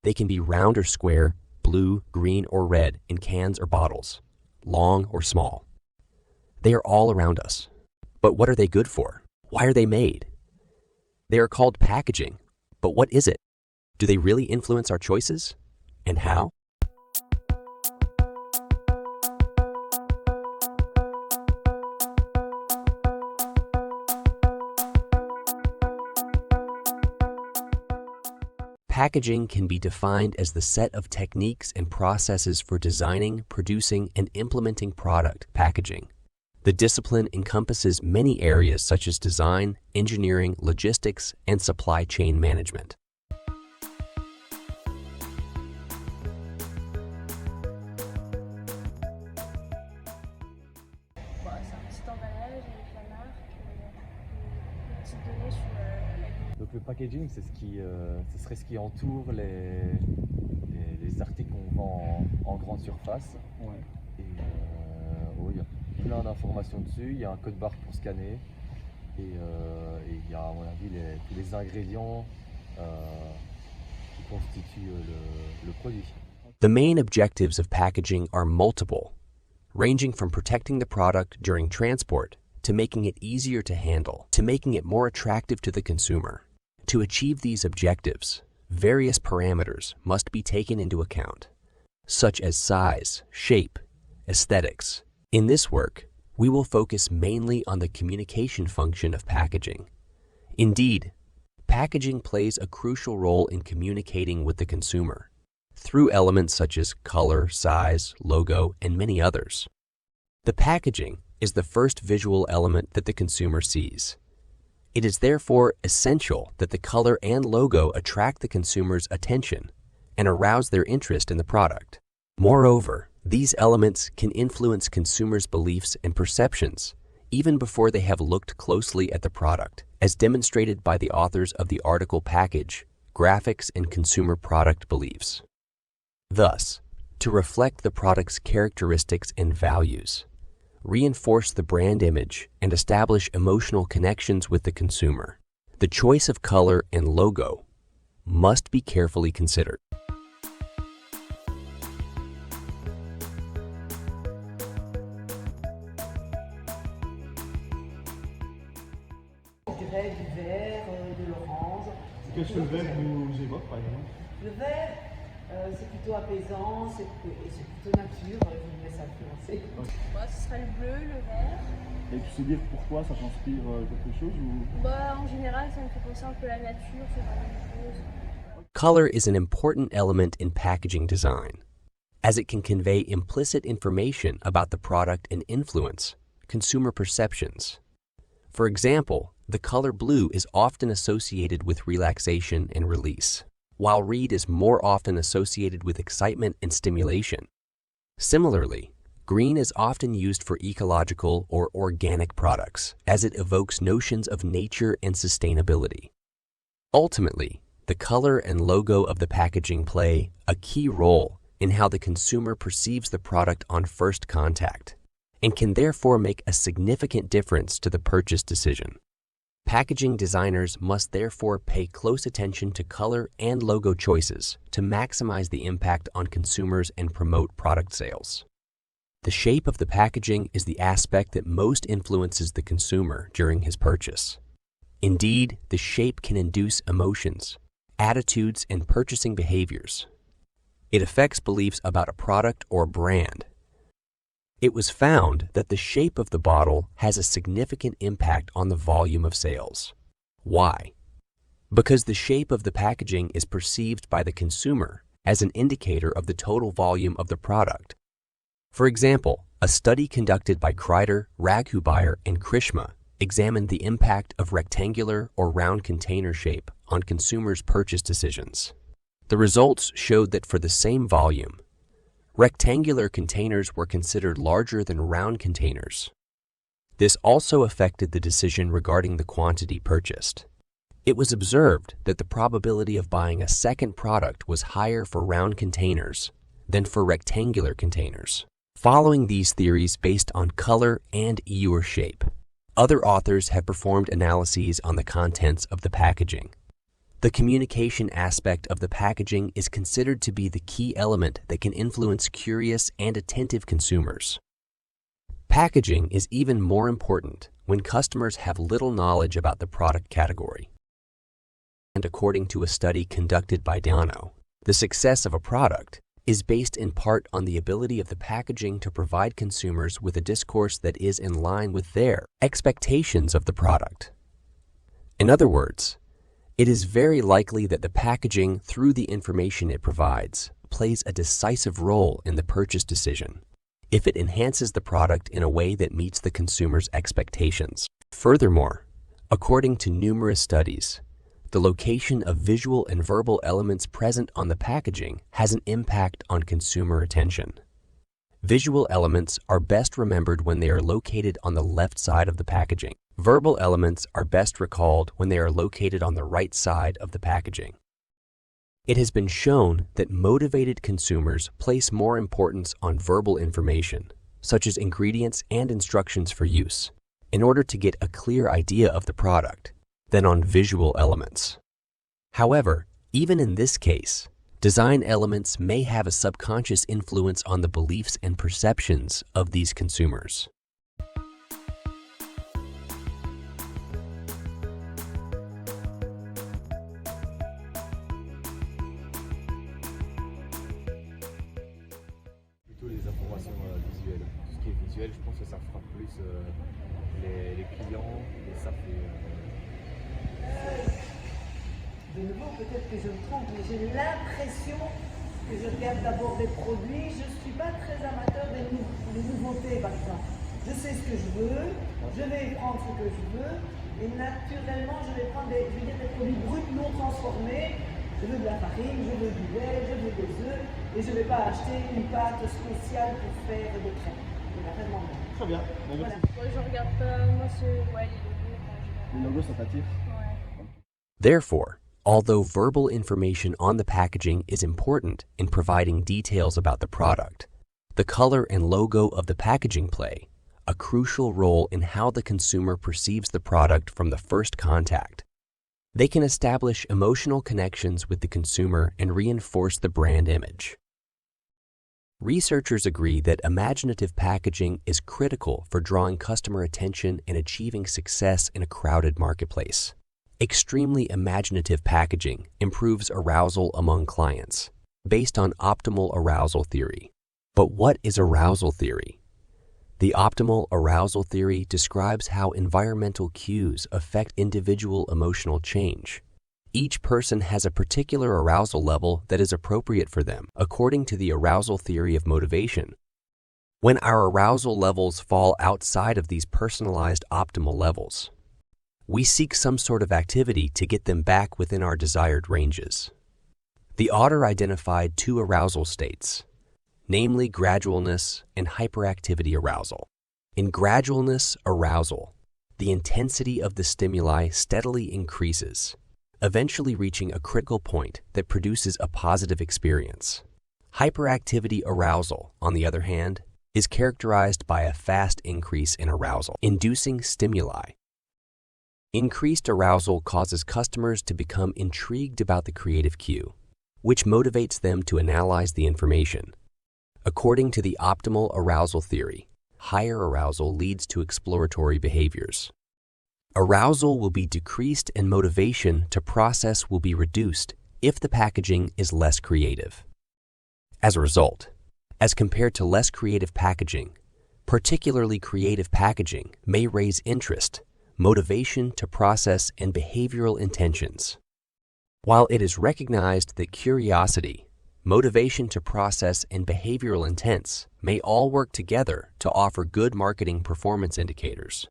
They can be round or square, blue, green, or red in cans or bottles, long or small. They are all around us. But what are they good for? Why are they made? They are called packaging, but what is it? Do they really influence our choices? And how? Packaging can be defined as the set of techniques and processes for designing, producing, and implementing product packaging. The discipline encompasses many areas such as design, engineering, logistics, and supply chain management. Bon, c'est un petit emballage avec la marque, une petite donnée sur la ligne. Donc le packaging, ce serait ce qui entoure les articles qu'on vend en grande surface. Ouais. Et il y a plein d'informations dessus. Il y a un code barre pour scanner. Et il y a, à mon avis, tous les ingrédients qui constituent le produit. The main objectives of packaging are multiple, ranging from protecting the product during transport to making it easier to handle, to making it more attractive to the consumer. To achieve these objectives, various parameters must be taken into account, such as size, shape, aesthetics. In this work, we will focus mainly on the communication function of packaging. Indeed, packaging plays a crucial role in communicating with the consumer through elements such as color, size, logo, and many others. The packaging is the first visual element that the consumer sees. It is therefore essential that the color and logo attract the consumer's attention and arouse their interest in the product. Moreover, these elements can influence consumers' beliefs and perceptions even before they have looked closely at the product, as demonstrated by the authors of the article Package, Graphics and Consumer Product Beliefs. Thus, to reflect the product's characteristics and values, reinforce the brand image, and establish emotional connections with the consumer, the choice of color and logo must be carefully considered. Du vert, de l'orange. Qu'est-ce que le vert vous évoque par exemple? Le vert, c'est plutôt apaisant, c'est plutôt nature, je vous laisse influencer. Bah, ce serait le bleu, le vert. Et tu sais dire pourquoi ça t'inspire quelque chose ou... Bah, en général, ça me fait penser un peu à la nature, ce genre de choses. Color is an important element in packaging design, as it can convey implicit information about the product and influence consumer perceptions. For example, the color blue is often associated with relaxation and release, while red is more often associated with excitement and stimulation. Similarly, green is often used for ecological or organic products, as it evokes notions of nature and sustainability. Ultimately, the color and logo of the packaging play a key role in how the consumer perceives the product on first contact, and can therefore make a significant difference to the purchase decision. Packaging designers must therefore pay close attention to color and logo choices to maximize the impact on consumers and promote product sales. The shape of the packaging is the aspect that most influences the consumer during his purchase. Indeed, the shape can induce emotions, attitudes, and purchasing behaviors. It affects beliefs about a product or brand. It was found that the shape of the bottle has a significant impact on the volume of sales. Why? Because the shape of the packaging is perceived by the consumer as an indicator of the total volume of the product. For example, a study conducted by Kreider, Raghubayer, and Krishma examined the impact of rectangular or round container shape on consumers' purchase decisions. The results showed that for the same volume, rectangular containers were considered larger than round containers. This also affected the decision regarding the quantity purchased. It was observed that the probability of buying a second product was higher for round containers than for rectangular containers. Following these theories based on color and ewer shape, other authors have performed analyses on the contents of the packaging. The communication aspect of the packaging is considered to be the key element that can influence curious and attentive consumers. Packaging is even more important when customers have little knowledge about the product category. And according to a study conducted by Dano, the success of a product is based in part on the ability of the packaging to provide consumers with a discourse that is in line with their expectations of the product. In other words, it is very likely that the packaging, through the information it provides, plays a decisive role in the purchase decision if it enhances the product in a way that meets the consumer's expectations. Furthermore, according to numerous studies, the location of visual and verbal elements present on the packaging has an impact on consumer attention. Visual elements are best remembered when they are located on the left side of the packaging. Verbal elements are best recalled when they are located on the right side of the packaging. It has been shown that motivated consumers place more importance on verbal information, such as ingredients and instructions for use, in order to get a clear idea of the product, than on visual elements. However, even in this case, design elements may have a subconscious influence on the beliefs and perceptions of these consumers. Plutôt les informations visuelles. Tout ce qui est visuel, je pense que ça frappe plus les clients et ça fait. De nouveau, peut-être que je me trompe, mais j'ai l'impression que je regarde d'abord des produits. Je ne suis pas très amateur des nouveautés, par exemple. Je sais ce que je veux, je vais prendre ce que je veux, et naturellement, je vais prendre des produits bruts non transformés. Je veux de la farine, je veux du lait, je veux des œufs, et je ne vais pas acheter une pâte spéciale pour faire des crèmes. C'est vraiment bon. Très bien. Bon, Voilà. merci. Moi, je regarde pas, moi, c'est ouais, les logos en général. Les logos, ça t'attire? Ouais. Therefore, although verbal information on the packaging is important in providing details about the product, the color and logo of the packaging play a crucial role in how the consumer perceives the product from the first contact. They can establish emotional connections with the consumer and reinforce the brand image. Researchers agree that imaginative packaging is critical for drawing customer attention and achieving success in a crowded marketplace. Extremely imaginative packaging improves arousal among clients, based on optimal arousal theory. But what is arousal theory? The optimal arousal theory describes how environmental cues affect individual emotional change. Each person has a particular arousal level that is appropriate for them, according to the arousal theory of motivation. When our arousal levels fall outside of these personalized optimal levels, we seek some sort of activity to get them back within our desired ranges. The author identified two arousal states, namely gradualness and hyperactivity arousal. In gradualness arousal, the intensity of the stimuli steadily increases, eventually reaching a critical point that produces a positive experience. Hyperactivity arousal, on the other hand, is characterized by a fast increase in arousal, inducing stimuli. Increased arousal causes customers to become intrigued about the creative cue, which motivates them to analyze the information. According to the optimal arousal theory, higher arousal leads to exploratory behaviors. Arousal will be decreased and motivation to process will be reduced if the packaging is less creative. As a result, as compared to less creative packaging, particularly creative packaging may raise interest, motivation to process, and behavioral intentions. While it is recognized that curiosity, motivation to process, and behavioral intents may all work together to offer good marketing performance indicators,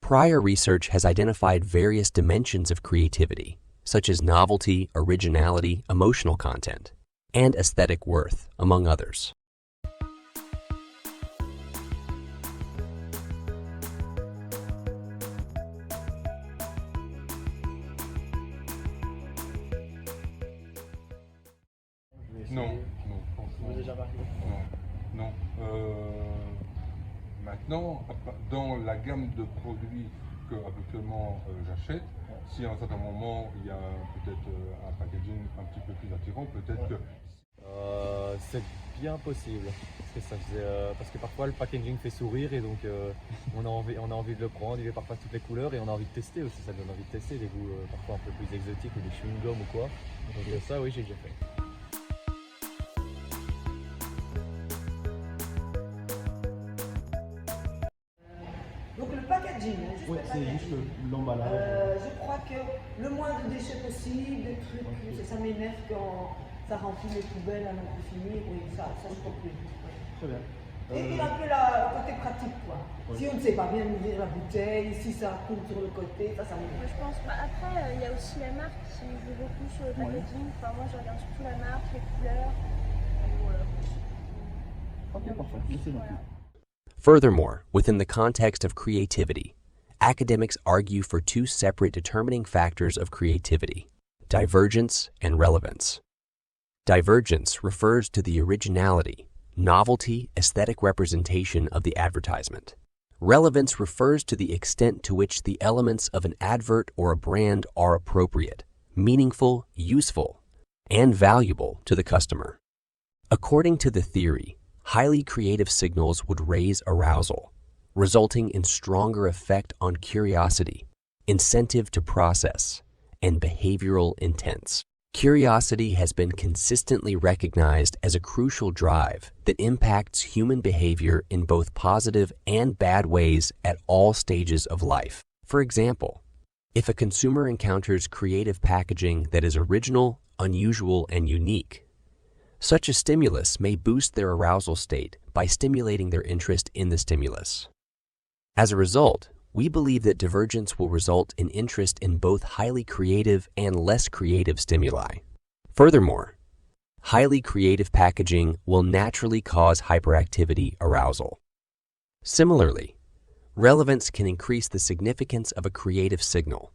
prior research has identified various dimensions of creativity, such as novelty, originality, emotional content, and aesthetic worth, among others. Non, non, Vous franchement. avez déjà marié? Non, non. Maintenant, dans la gamme de produits qu'habituellement j'achète. Si à un certain moment il y a peut-être un packaging un petit peu plus attirant, peut-être que... C'est bien possible. Parce que parfois le packaging fait sourire et donc on a envie de le prendre. Il est parfois toutes les couleurs et on a envie de tester aussi. Ça donne envie de tester des goûts parfois un peu plus exotiques ou des chewing-gum ou quoi. Donc ça, oui, j'ai déjà fait. Donc le packaging, hein, juste Oui, le c'est packaging. juste l'emballage. Je crois que le moins de déchets possible, des trucs, ça m'énerve quand ça remplit les poubelles à n'en plus finir. Oui, ça je crois plus. Oui. Très bien. Et un peu le côté pratique, quoi. Oui. Si on ne sait pas bien ouvrir la bouteille, si ça coule sur le côté, ça Moi, m'énerve. je pense. Après, il y a aussi la marque qui joue beaucoup sur le packaging. Enfin, moi, je regarde surtout la marque, les couleurs. Et voilà. Ok, parfait. Laissez noter. Furthermore, within the context of creativity, academics argue for two separate determining factors of creativity: divergence and relevance. Divergence refers to the originality, novelty, aesthetic representation of the advertisement. Relevance refers to the extent to which the elements of an advert or a brand are appropriate, meaningful, useful, and valuable to the customer. According to the theory, highly creative signals would raise arousal, resulting in stronger effect on curiosity, incentive to process, and behavioral intents. Curiosity has been consistently recognized as a crucial drive that impacts human behavior in both positive and bad ways at all stages of life. For example, if a consumer encounters creative packaging that is original, unusual, and unique, such a stimulus may boost their arousal state by stimulating their interest in the stimulus. As a result, we believe that divergence will result in interest in both highly creative and less creative stimuli. Furthermore, highly creative packaging will naturally cause hyperactivity arousal. Similarly, relevance can increase the significance of a creative signal,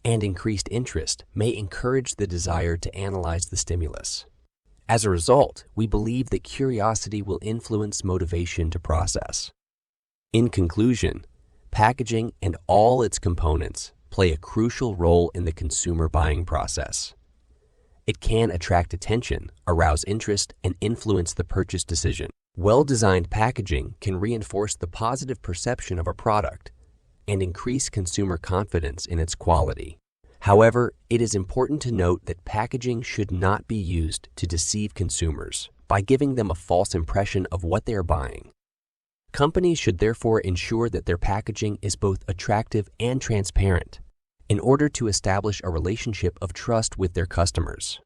and increased interest may encourage the desire to analyze the stimulus. As a result, we believe that curiosity will influence motivation to process. In conclusion, packaging and all its components play a crucial role in the consumer buying process. It can attract attention, arouse interest, and influence the purchase decision. Well-designed packaging can reinforce the positive perception of a product and increase consumer confidence in its quality. However, it is important to note that packaging should not be used to deceive consumers by giving them a false impression of what they are buying. Companies should therefore ensure that their packaging is both attractive and transparent in order to establish a relationship of trust with their customers.